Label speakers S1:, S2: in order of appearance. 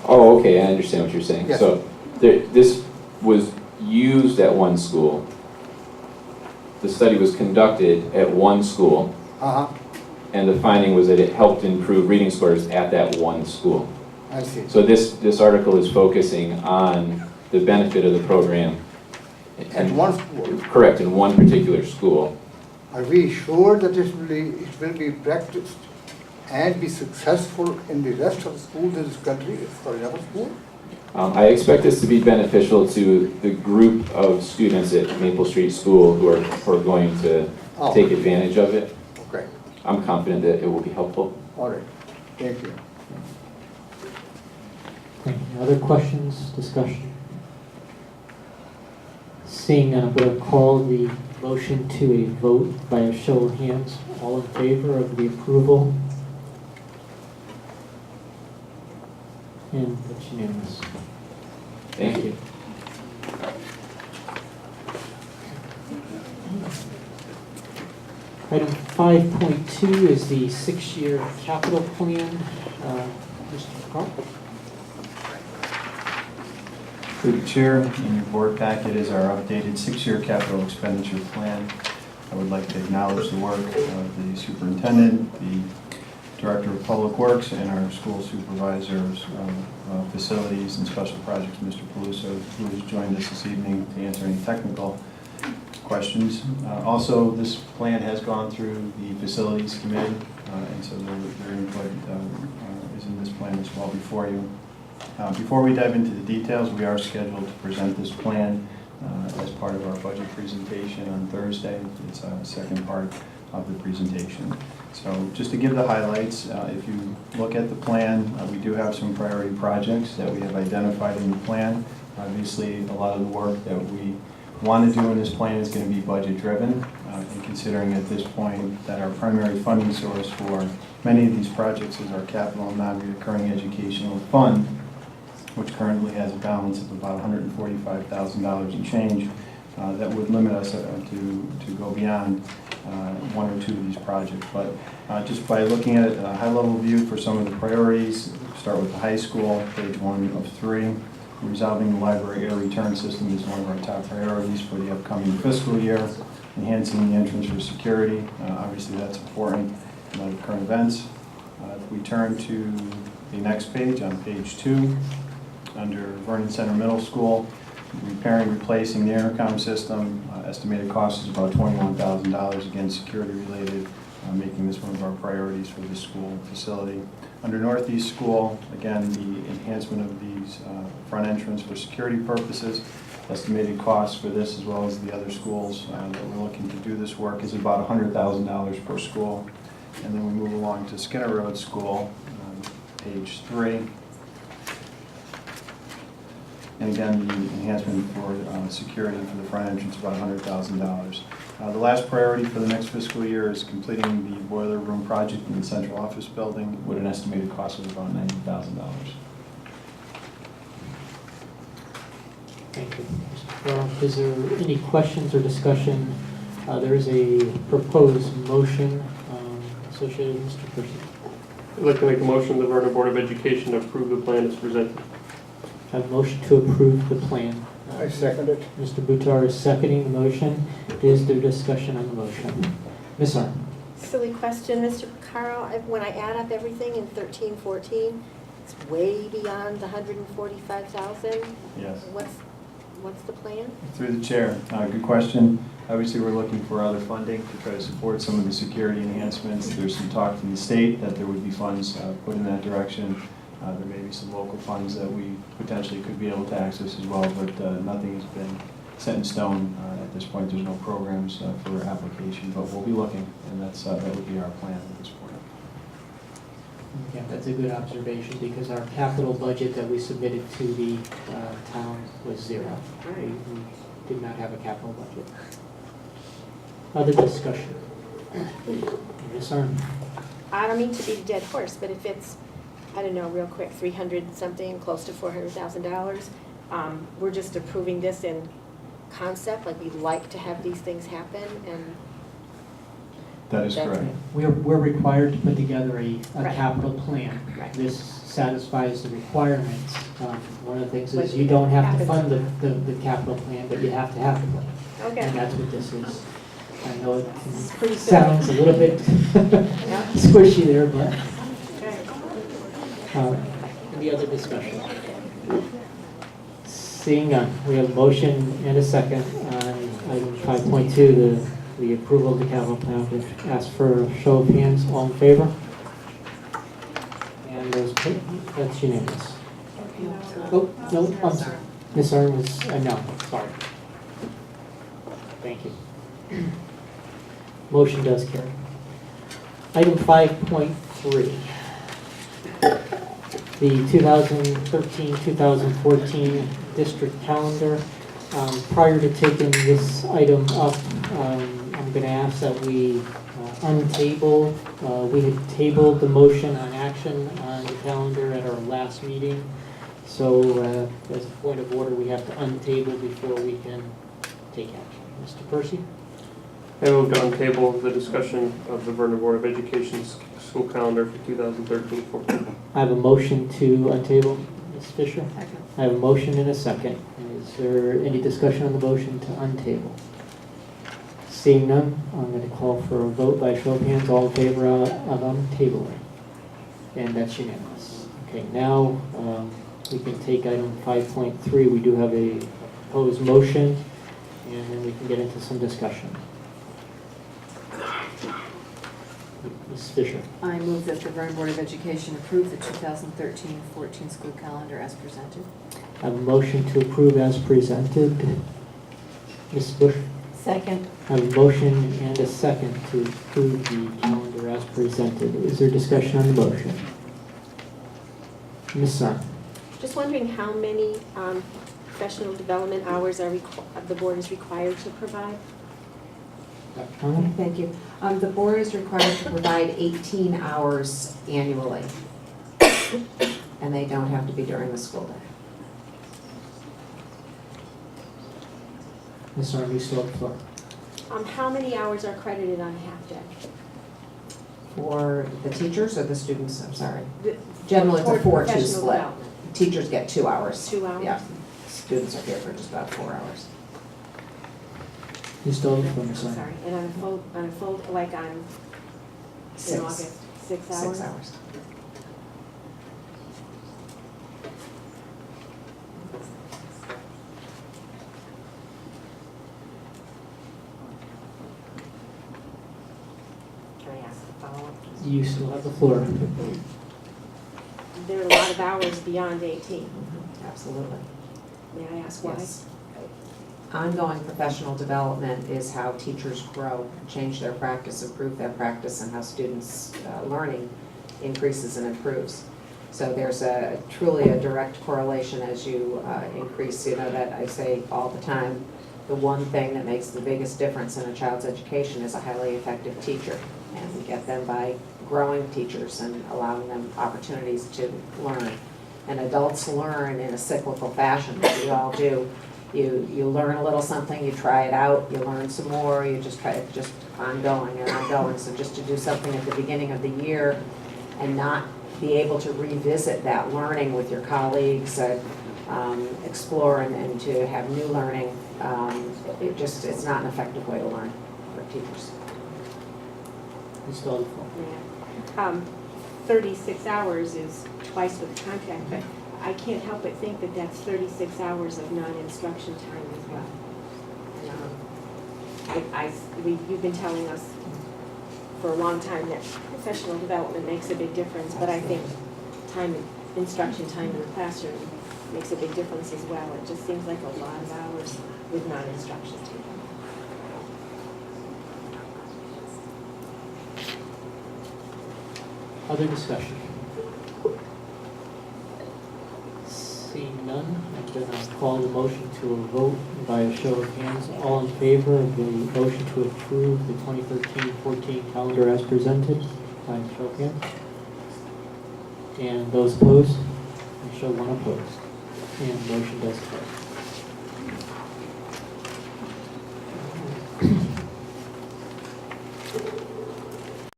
S1: Oh, okay, I understand what you're saying.
S2: Yes.
S1: So this was used at one school. The study was conducted at one school,
S2: Uh-huh,
S1: and the finding was that it helped improve reading scores at that one school.
S2: I see.
S1: So this article is focusing on the benefit of the program.
S2: At one school,
S1: Correct, in one particular school.
S2: are we sure that it will be practiced and be successful in the rest of the schools in this country, for example, school?
S1: I expect this to be beneficial to the group of students at Maple Street School who are going to
S2: Oh.
S1: take advantage of it.
S2: Okay,
S1: I'm confident that it will be helpful.
S2: all right, thank you.
S3: Thank you. Other questions, discussion? Seeing none, I'm going to call the motion to a vote by a show of hands. All in favor of the approval? And that's unanimous.
S1: Thank you.
S3: Item 5.2 is the 6-year capital plan. Mr. Carl?
S4: Through the chair, in your board packet is our updated 6-year capital expenditure plan. I would like to acknowledge the work of the superintendent, the director of public works, and our school supervisors, facilities and special projects, Mr. Peluso, who has joined us this evening to answer any technical questions. Also, this plan has gone through the facilities committee, and so their input is in this plan as well before you. Before we dive into the details, we are scheduled to present this plan as part of our budget presentation on Thursday. It's a second part of the presentation. So just to give the highlights, if you look at the plan, we do have some priority projects that we have identified in the plan. Obviously, a lot of the work that we want to do in this plan is going to be budget driven, and considering at this point that our primary funding source for many of these projects is our capital and non-recurring educational fund, which currently has a balance of about $145,000 and change, that would limit us to go beyond one or two of these projects. But just by looking at a high-level view for some of the priorities, start with the high school, page 1 of 3. Resolving the library air return system is one of our top priorities for the upcoming fiscal year. Enhancing the entrance for security, obviously that's important in light of current events. If we turn to the next page, on page 2, under Vernon Center Middle School, repairing, replacing the intercom system, estimated cost is about $21,000, again security related, making this one of our priorities for the school facility. Under Northeast School, again the enhancement of these front entrance for security purposes, estimated cost for this as well as the other schools that we're looking to do this work is about $100,000 per school. And then we move along to Skinner Road School, page 3. And again, the enhancement for security for the front entrance, about $100,000. The last priority for the next fiscal year is completing the boiler room project in the central office building with an estimated cost of about $90,000.
S3: Thank you. Mr. Carl, is there any questions or discussion? There is a proposed motion associated with Mr. Percy.
S5: I'd like to make a motion the Vernon Board of Education to approve the plan as presented.
S3: I have a motion to approve the plan.
S2: I second it.
S3: Mr. Butar is seconding the motion. Is there discussion on the motion? Ms. Arndt?
S6: Silly question, Mr. Carl. When I add up everything in 13-14, it's way beyond the 145,000.
S4: Yes.
S6: What's the plan?
S4: Through the chair, good question. Obviously, we're looking for other funding to try to support some of the security enhancements. There's some talk from the state that there would be funds put in that direction. There may be some local funds that we potentially could be able to access as well, but nothing has been set in stone at this point. There's no programs for application, but we'll be looking, and that would be our plan at this point.
S3: Yeah, that's a good observation because our capital budget that we submitted to the town was zero. We did not have a capital budget. Other discussion? Ms. Arndt?
S6: I don't mean to beat a dead horse, but if it's, I don't know, real quick, 300 something, close to $400,000, we're just approving this in concept, like we'd like to have these things happen, and
S4: That is correct.
S3: We're required to put together a
S6: Right.
S3: capital plan.
S6: Right.
S3: This satisfies the requirements. One of the things
S6: But
S3: is you don't have to
S6: happens.
S3: fund the capital plan, but you have to have the plan. And
S6: Okay.
S3: that's what this is. I know it
S6: It's pretty
S3: sounds a little bit
S6: Yeah.
S3: squishy there, but
S6: Okay.
S3: any other discussion? Seeing none, we have a motion and a second on item 5.2, the approval of the capital plan. We've asked for a show of hands, all in favor? And that's unanimous. Oh, no, I'm sorry. Ms. Arn was, no, sorry. Thank you. Motion does carry. Item 5.3. The 2013-2014 district calendar. Prior to taking this item up, I'm going to ask that we untable. We had tabled the motion on action on the calendar at our last meeting. So as a point of order, we have to untable before we can take action. Mr. Percy?
S5: I move to untable the discussion of the Vernon Board of Education's school calendar for 2013-14.
S3: I have a motion to untable. Ms. Fisher?
S6: Second.
S3: I have a motion and a second. Is there any discussion on the motion to untable? Seeing none, I'm going to call for a vote by show of hands. All in favor of untabling? And that's unanimous. Okay, now we can take item 5.3. We do have a proposed motion, and then we can get into some discussion. Ms. Fisher?
S7: I move that the Vernon Board of Education approve the 2013-14 school calendar as presented.
S3: I have a motion to approve as presented. Ms. Bush?
S7: Second.
S3: I have a motion and a second to approve the calendar as presented. Is there discussion on the motion? Ms. Sun?
S6: Just wondering how many professional development hours the board is required to provide?
S3: Dr. Conley?
S8: Thank you. The board is required to provide 18 hours annually, and they don't have to be during the school day.
S3: Ms. Sun, you still have the floor.
S6: How many hours are credited on a half day?
S8: For the teachers or the students, I'm sorry.
S6: The-
S8: Generally, it's a
S6: toward
S8: 4-2
S6: professional
S8: split.
S6: development.
S8: Teachers get 2 hours.
S6: 2 hours?
S8: Yeah. Students are here for just about 4 hours.
S3: You still have the floor,
S6: I'm
S3: Ms. Sun.
S6: sorry, and on a full, like in
S8: 6.
S6: August, 6 hours?
S8: 6 hours.
S6: Can I ask a follow-up?
S3: You still have the floor.
S6: There are a lot of hours beyond 18.
S8: Absolutely.
S6: May I ask why?
S8: Yes. Ongoing professional development is how teachers grow, change their practice, improve their practice, and how students' learning increases and improves. So there's truly a direct correlation as you increase, that I say all the time, the one thing that makes the biggest difference in a child's education is a highly effective teacher. And we get them by growing teachers and allowing them opportunities to learn. And adults learn in a cyclical fashion, we all do. You learn a little something, you try it out, you learn some more, you just try it, just ongoing and ongoing. So just to do something at the beginning of the year and not be able to revisit that learning with your colleagues, explore and to have new learning, it's not an effective way to learn for teachers.
S3: You still have the floor.
S6: Yeah. 36 hours is twice with the contract, but I can't help but think that that's 36 hours of non-instruction time as well. You've been telling us for a long time that professional development makes a big difference, but I think instruction time in the classroom makes a big difference as well. It just seems like a lot of hours with non-instruction time.
S3: Other discussion? Seeing none, I'm going to call the motion to a vote by a show of hands. All in favor of the motion to approve the 2013-14 calendar as presented, by a show of hands. And those opposed, I show one opposed. And the motion does carry.